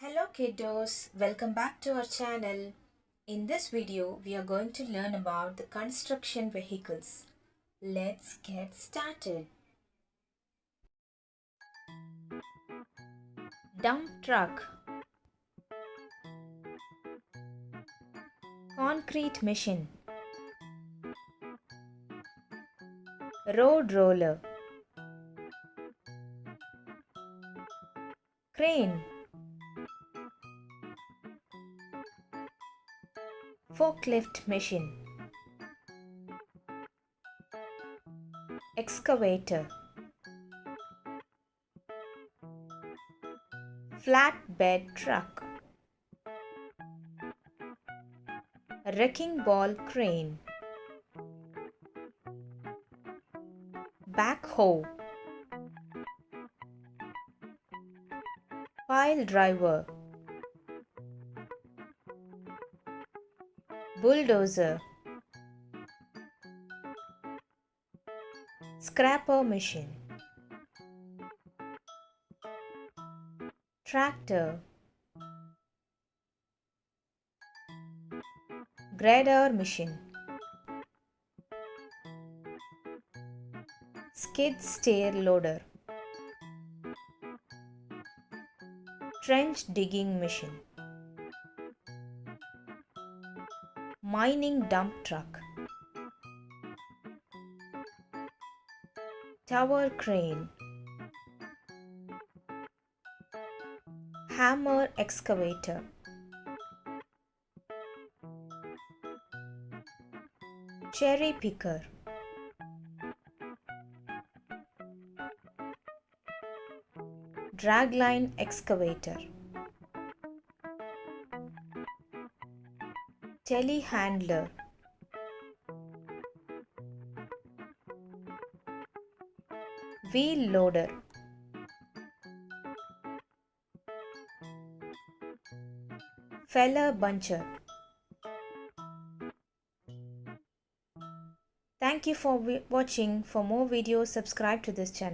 Hello kiddos, welcome back to our channel. In this video, we are going to learn about the construction vehicles. Let's get started. Dump truck, concrete machine, road roller, crane, forklift machine, excavator, flatbed truck, wrecking ball crane, backhoe, pile driver, bulldozer, scraper machine, tractor, grader machine, skid steer loader, trench digging machine, mining dump truck, tower crane, hammer excavator, cherry picker, dragline excavator, telehandler, wheel loader, feller buncher. Thank you for watching. For more videos, subscribe to this channel.